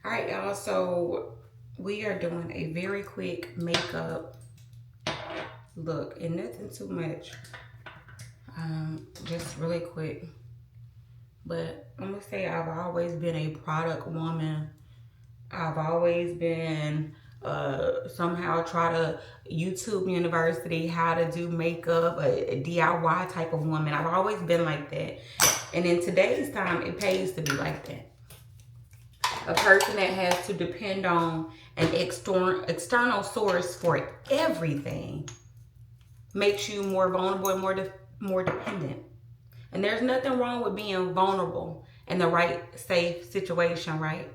All right, y'all. So we are doing a very quick makeup look and nothing too much. Just really quick. But I'm gonna say I've always been a product woman. I've always been somehow try to YouTube University how to do makeup, a DIY type of woman. I've always been like that. And in today's time, it pays to be like that. A person that has to depend on an external source for everything makes you more vulnerable and more dependent. And there's nothing wrong with being vulnerable in the right, safe situation, right?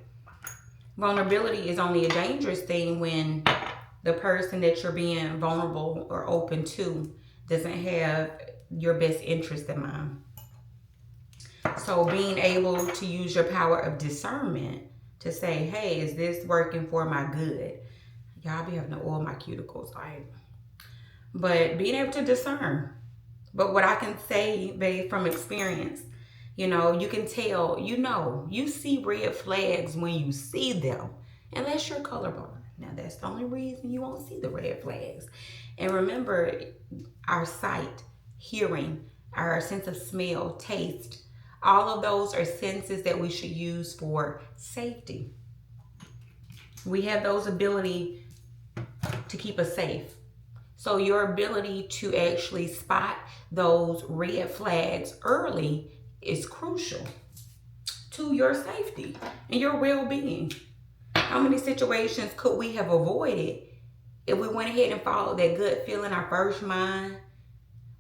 Vulnerability is only a dangerous thing when the person that you're being vulnerable or open to doesn't have your best interest in mind. So being able to use your power of discernment to say, hey, is this working for my good? Y'all be having to oil my cuticles, right? But being able to discern. But what I can say, babe, from experience, you can tell, you see red flags when you see them, unless you're colorblind. Now, that's the only reason you won't see the red flags. And remember, our sight, hearing, our sense of smell, taste, all of those are senses that we should use for safety. We have those ability to keep us safe. So your ability to actually spot those red flags early is crucial to your safety and your well-being. How many situations could we have avoided if we went ahead and followed that gut feeling, our first mind?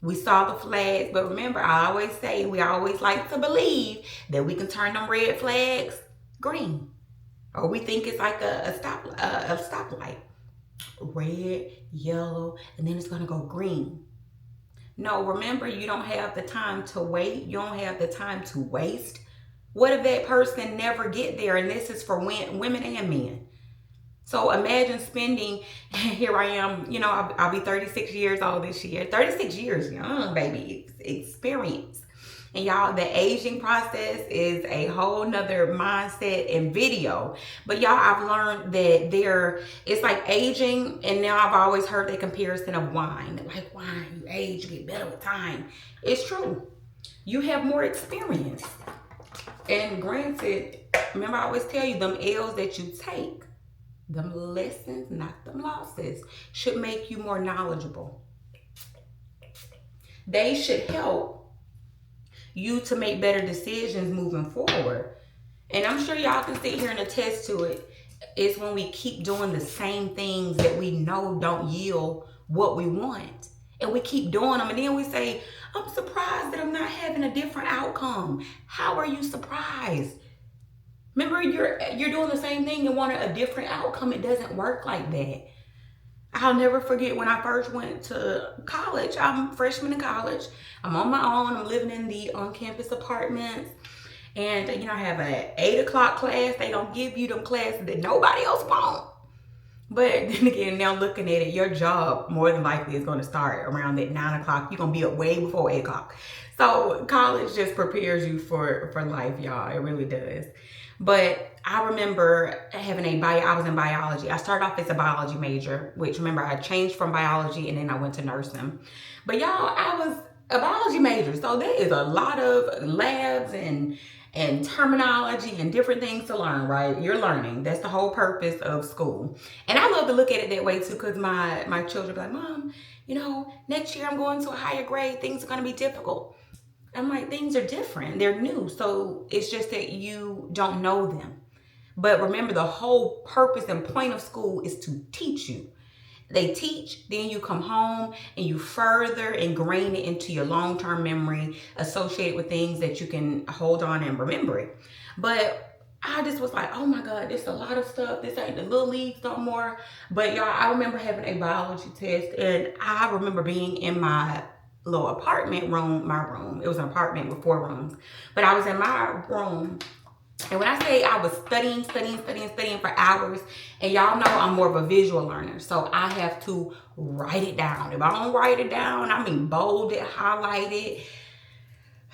We saw the flags, but remember, I always say, we always like to believe that we can turn them red flags green. Or we think it's like a stoplight. Red, yellow, and then it's gonna go green. No, remember, you don't have the time to wait. You don't have the time to waste. What if that person never get there? And this is for women and men. So imagine spending, here I am, I'll be 36 years old this year. 36 years young, baby, experience. And y'all, the aging process is a whole nother mindset and video. But y'all, I've learned that it's like aging, and now I've always heard the comparison of wine. Like wine, you age, you get better with time. It's true. You have more experience. And granted, remember I always tell you, them L's that you take, them lessons, not them losses, should make you more knowledgeable. They should help you to make better decisions moving forward. And I'm sure y'all can sit here and attest to it. It's when we keep doing the same things that we know don't yield what we want. And we keep doing them. And then we say, I'm surprised that I'm not having a different outcome. How are you surprised? Remember, you're doing the same thing and wanting a different outcome. It doesn't work like that. I'll never forget when I first went to college. I'm a freshman in college. I'm on my own. I'm living in the on-campus apartments. And, I have an 8 o'clock class. They don't give you them classes that nobody else wants. But then again, now looking at it, your job more than likely is going to start around that 9 o'clock. You're going to be up way before 8 o'clock. So college just prepares you for life, y'all. It really does. But I remember I was in biology. I started off as a biology major, which remember I changed from biology and then I went to nursing. But y'all, I was a biology major. So there is a lot of labs and terminology and different things to learn, right? You're learning. That's the whole purpose of school. And I love to look at it that way too, because my children be like, Mom, next year I'm going to a higher grade. Things are going to be difficult. I'm like, things are different. They're new. So it's just that you don't know them. But remember, the whole purpose and point of school is to teach you. They teach, then you come home and you further ingrain it into your long-term memory associated with things that you can hold on and remember it. But I just was like, oh my God, there's a lot of stuff. This ain't the little leagues no more. But y'all, I remember having a biology test, and I remember being in my little apartment room, it was an apartment with 4 rooms, but I was in my room. And when I say I was studying for hours, and y'all know I'm more of a visual learner, so I have to write it down. If I don't write it down, I mean bold it, highlight it,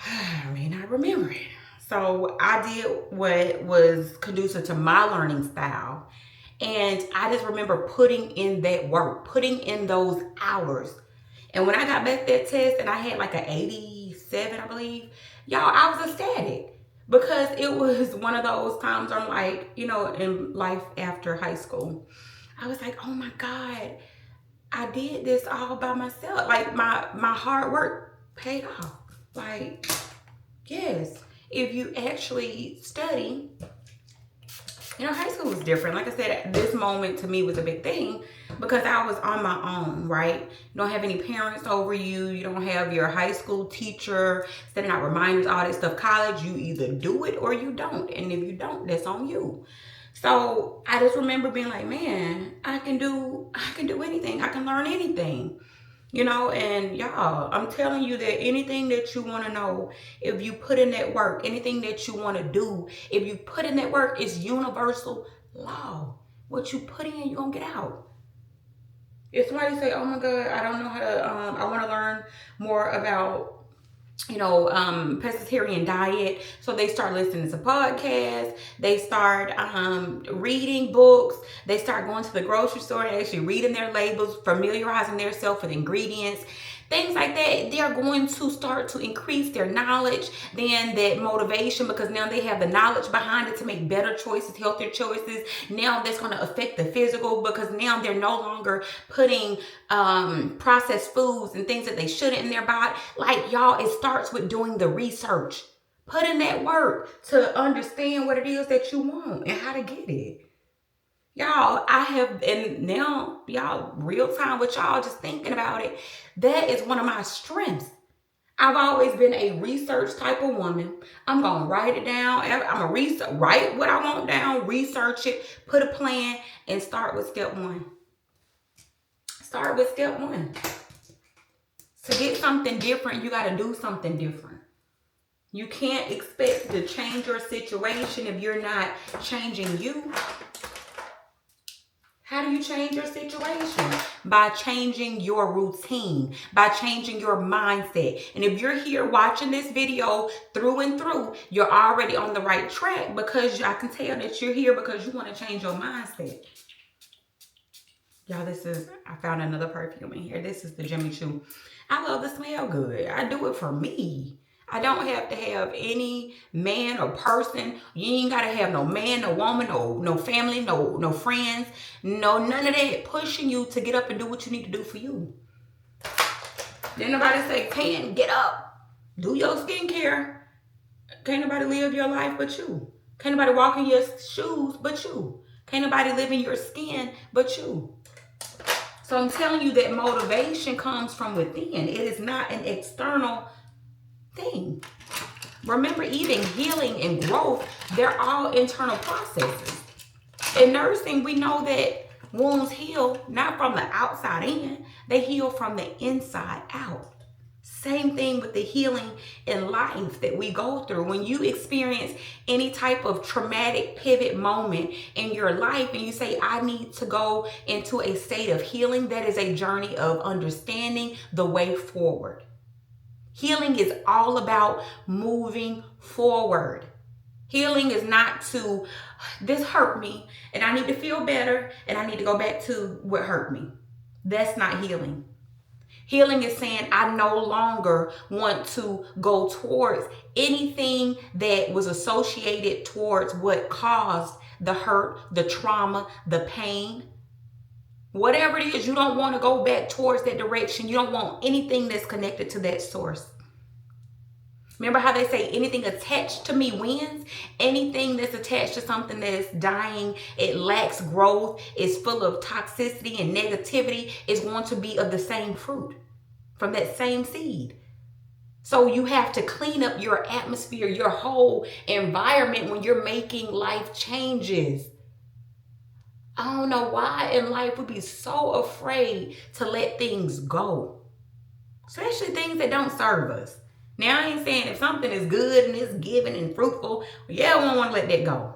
I may not remember it. So I did what was conducive to my learning style. And I just remember putting in that work, putting in those hours. And when I got back that test and I had like an 87, I believe, y'all, I was ecstatic because it was one of those times I'm like, in life after high school, I was like, oh my God, I did this all by myself. Like my hard work paid off. Like, yes, if you actually study, high school was different. Like I said, this moment to me was a big thing because I was on my own, right? You don't have any parents over you. You don't have your high school teacher sending out reminders, all that stuff. College, you either do it or you don't. And if you don't, that's on you. So I just remember being like, man, I can do anything. I can learn anything. And y'all, I'm telling you that anything that you want to know, if you put in that work, anything that you want to do, if you put in that work, it's universal law. What you put in, you're going to get out. If somebody say, oh my God, I don't know how to, I want to learn more about pescatarian diet. So they start listening to podcasts. They start reading books. They start going to the grocery store and actually reading their labels, familiarizing themselves with ingredients. Things like that, they're going to start to increase their knowledge, then that motivation, because now they have the knowledge behind it to make better choices, healthier choices. Now that's going to affect the physical because now they're no longer putting processed foods and things that they shouldn't in their body. Like, y'all, it starts with doing the research. Put in that work to understand what it is that you want and how to get it. Y'all, and now, y'all, real time with y'all, just thinking about it, that is one of my strengths. I've always been a research type of woman. I'm going to write it down. I'm going to write what I want down, research it, put a plan, and start with step one. Start with step one. To get something different, you got to do something different. You can't expect to change your situation if you're not changing you. How do you change your situation? By changing your routine, by changing your mindset. And if you're here watching this video through and through, you're already on the right track because I can tell that you're here because you want to change your mindset. Y'all, I found another perfume in here. This is the Jimmy Choo. I love the smell good. I do it for me. I don't have to have any man or person. You ain't got to have no man, no woman, no family, no friends. No, none of that pushing you to get up and do what you need to do for you. Then nobody say, "Can get up, do your skincare." Can't nobody live your life but you. Can't nobody walk in your shoes but you. Can't nobody live in your skin but you. So I'm telling you that motivation comes from within. It is not an external thing. Remember, even healing and growth, they're all internal processes. In nursing, we know that wounds heal not from the outside in, they heal from the inside out. Same thing with the healing in life that we go through. When you experience any type of traumatic pivot moment in your life and you say, I need to go into a state of healing, that is a journey of understanding the way forward. Healing is all about moving forward. Healing is not to, this hurt me and I need to feel better and I need to go back to what hurt me. That's not healing. Healing is saying, I no longer want to go towards anything that was associated towards what caused the hurt, the trauma, the pain. Whatever it is, you don't want to go back towards that direction. You don't want anything that's connected to that source. Remember how they say anything attached to me wins? Anything that's attached to something that's dying, it lacks growth, is full of toxicity and negativity, is going to be of the same fruit from that same seed. So you have to clean up your atmosphere, your whole environment when you're making life changes. I don't know why in life we'd be so afraid to let things go, especially things that don't serve us. Now, I ain't saying if something is good and it's giving and fruitful, yeah, we don't want to let that go.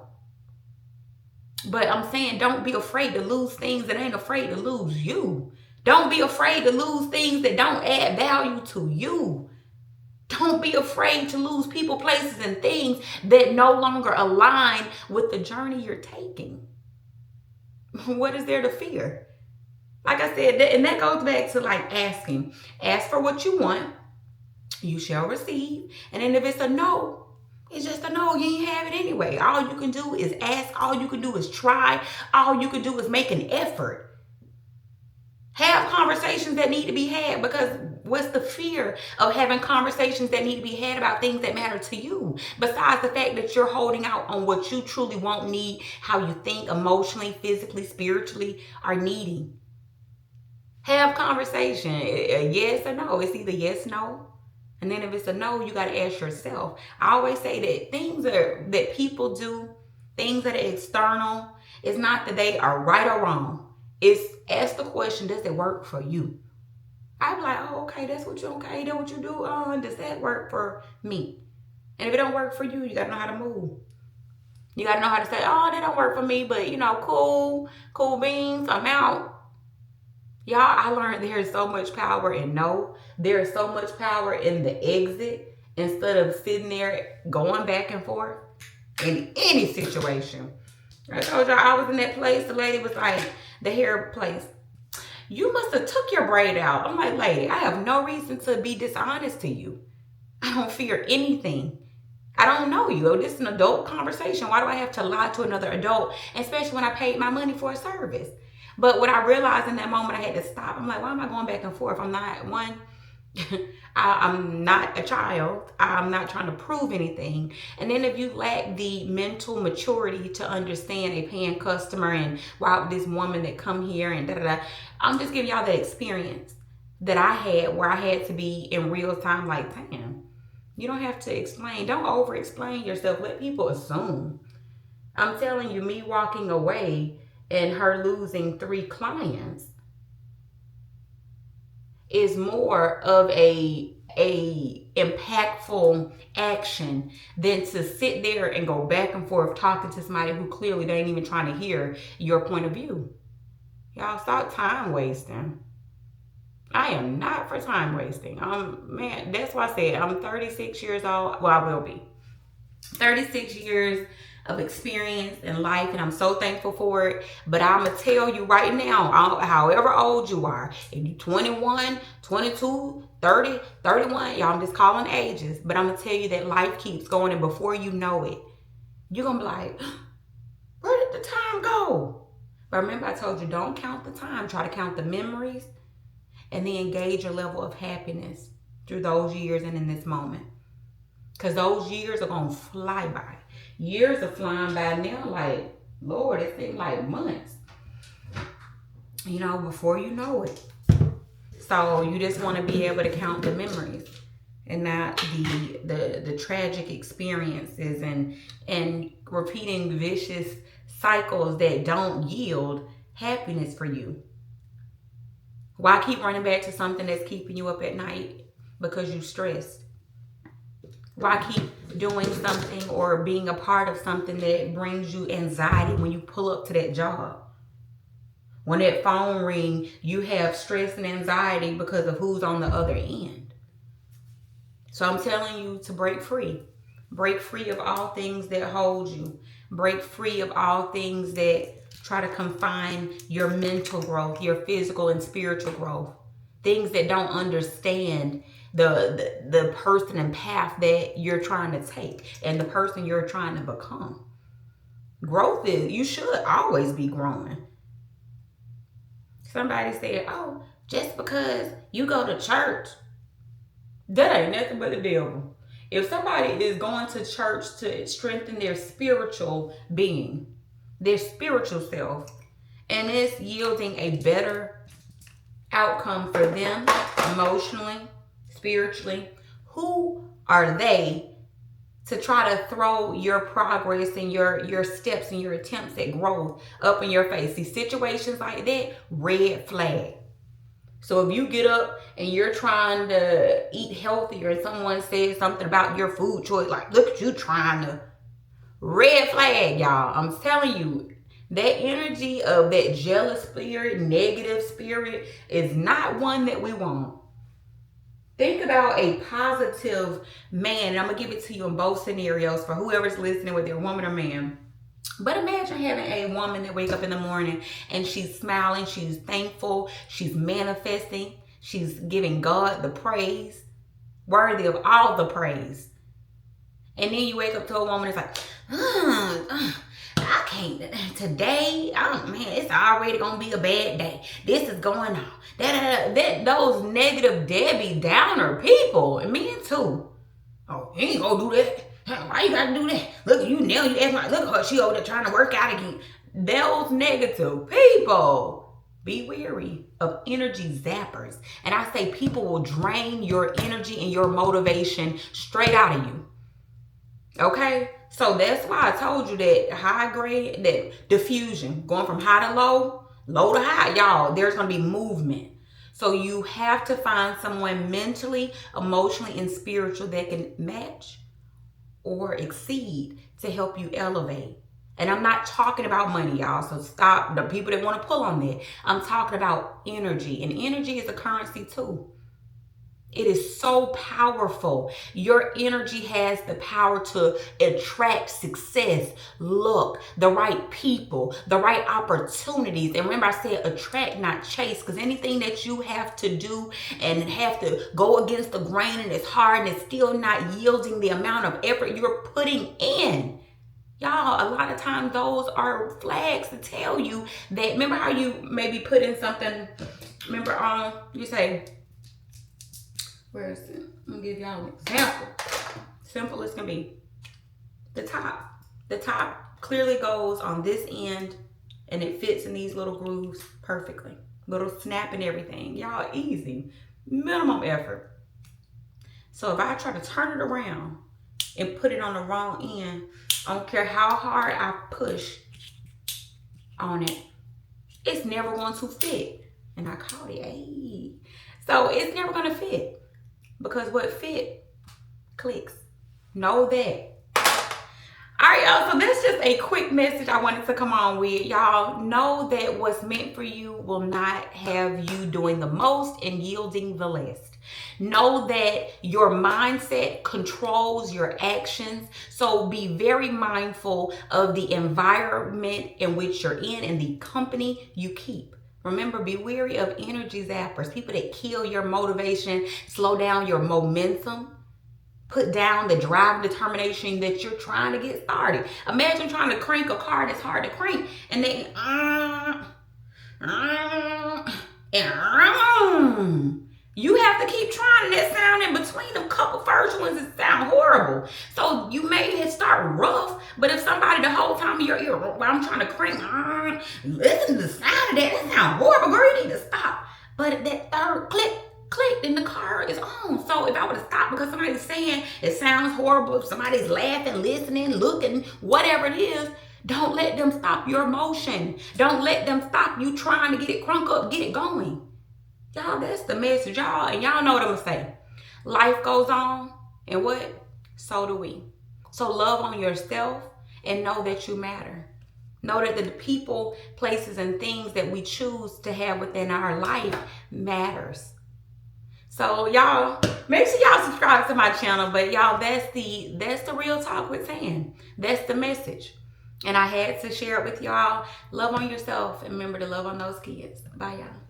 But I'm saying don't be afraid to lose things that ain't afraid to lose you. Don't be afraid to lose things that don't add value to you. Don't be afraid to lose people, places, and things that no longer align with the journey you're taking. What is there to fear? Like I said, and that goes back to like asking. Ask for what you want, you shall receive. And then if it's a no, it's just a no. You ain't have it anyway. All you can do is ask. All you can do is try. All you can do is make an effort. Have conversations that need to be had, because what's the fear of having conversations that need to be had about things that matter to you? Besides the fact that you're holding out on what you truly want, need, how you think emotionally, physically, spiritually are needing. Have conversation. A yes or no. It's either yes, no. And then if it's a no, you got to ask yourself. I always say that things that people do, things that are external, it's not that they are right or wrong. It's ask the question, does it work for you? I'm like, oh, okay, that's what you okay, that's what you do. Does that work for me? And if it don't work for you, you gotta know how to move. You gotta know how to say, oh, that don't work for me, but cool beans, I'm out. Y'all, I learned there is so much power in no. There is so much power in the exit instead of sitting there going back and forth in any situation. I told y'all I was in that place. The lady was like, the hair place, you must have took your braid out. I'm like, lady, I have no reason to be dishonest to you. I don't fear anything. I don't know you. This is an adult conversation. Why do I have to lie to another adult? Especially when I paid my money for a service. But what I realized in that moment, I had to stop. I'm like, why am I going back and forth? I'm not one. I'm not a child. I'm not trying to prove anything. And then if you lack the mental maturity to understand a paying customer and wow, this woman that come here and da da da, I'm just giving y'all the experience that I had where I had to be in real time like, damn, you don't have to explain. Don't over explain yourself. Let people assume. I'm telling you, me walking away and her losing 3 clients is more of a impactful action than to sit there and go back and forth talking to somebody who clearly they ain't even trying to hear your point of view. Y'all stop time wasting. I am not for time wasting. Man, that's why I said I'm 36 years old. Well, I will be 36 years of experience in life, and I'm so thankful for it. But I'm going to tell you right now, however old you are, if you're 21, 22, 30, 31, y'all, I'm just calling ages, but I'm going to tell you that life keeps going, and before you know it, you're going to be like, where did the time go? But remember, I told you, don't count the time. Try to count the memories and then engage your level of happiness through those years and in this moment. Because those years are going to fly by. Years are flying by now like, Lord, it seems like months. Before you know it. So you just want to be able to count the memories and not the tragic experiences and repeating vicious cycles that don't yield happiness for you. Why keep running back to something that's keeping you up at night because you're stressed? Why keep doing something or being a part of something that brings you anxiety when you pull up to that job? When that phone rings, you have stress and anxiety because of who's on the other end. So I'm telling you to break free. Break free of all things that hold you. Break free of all things that try to confine your mental growth, your physical and spiritual growth. Things that don't understand the person and path that you're trying to take and the person you're trying to become. Growth is, you should always be growing. Somebody said, oh, just because you go to church, that ain't nothing but the devil. If somebody is going to church to strengthen their spiritual being, their spiritual self, and it's yielding a better outcome for them emotionally, spiritually, who are they to try to throw your progress and your steps and your attempts at growth up in your face? See, situations like that, red flag. So if you get up and you're trying to eat healthier and someone says something about your food choice, like, look at you trying to, red flag, y'all. I'm telling you, that energy of that jealous spirit, negative spirit is not one that we want. Think about a positive man, and I'm gonna give it to you in both scenarios for whoever's listening, whether you're a woman or man. But imagine having a woman that wake up in the morning and she's smiling, she's thankful, she's manifesting, she's giving God the praise, worthy of all the praise. And then you wake up to a woman that's like, I can't today. Oh man, it's already gonna be a bad day. This is going on. Those negative Debbie Downer people, and men too. Oh, he ain't gonna do that. Why you gotta do that? Look at you now. You act like, look at her. She over there trying to work out again. Those negative people. Be wary of energy zappers. And I say people will drain your energy and your motivation straight out of you. Okay? So that's why I told you that high grade, that diffusion, going from high to low, low to high, y'all, there's going to be movement. So you have to find someone mentally, emotionally, and spiritual that can match or exceed to help you elevate. And I'm not talking about money, y'all. So stop the people that want to pull on that. I'm talking about energy. And energy is a currency too. It is so powerful. Your energy has the power to attract success, luck, the right people, the right opportunities. And remember, I said attract, not chase, because anything that you have to do and have to go against the grain and it's hard and it's still not yielding the amount of effort you're putting in. Y'all, a lot of times those are flags to tell you that, remember how you maybe put in something, remember you say, where is it? I'm gonna give y'all an example. Simple as can be. The top. The top clearly goes on this end and it fits in these little grooves perfectly. Little snap and everything. Y'all, easy. Minimum effort. So if I try to turn it around and put it on the wrong end, I don't care how hard I push on it, it's never going to fit. And I caught it. Hey. So it's never going to fit. Because what fit clicks. Know that. All right, y'all. So that's just a quick message I wanted to come on with. Y'all know that what's meant for you will not have you doing the most and yielding the least. Know that your mindset controls your actions. So be very mindful of the environment in which you're in and the company you keep. Remember, be wary of energy zappers, people that kill your motivation, slow down your momentum, put down the drive and determination that you're trying to get started. Imagine trying to crank a car that's hard to crank and then, you have to keep trying that sound in between them couple first ones. It sound horrible. So you may start rough, but if somebody the whole time you're while I'm trying to crank, listen to the sound of that. That sound horrible. Girl, you need to stop. But that third click, then the car is on. So if I would have stopped because somebody's saying it sounds horrible, if somebody's laughing, listening, looking, whatever it is, don't let them stop your motion. Don't let them stop you trying to get it crunk up, get it going. Y'all, that's the message, y'all. And y'all know what I'm going to say. Life goes on, and what? So do we. So love on yourself and know that you matter. Know that the people, places, and things that we choose to have within our life matters. So y'all, make sure y'all subscribe to my channel. But y'all, that's the real talk with Tan. That's the message. And I had to share it with y'all. Love on yourself and remember to love on those kids. Bye, y'all.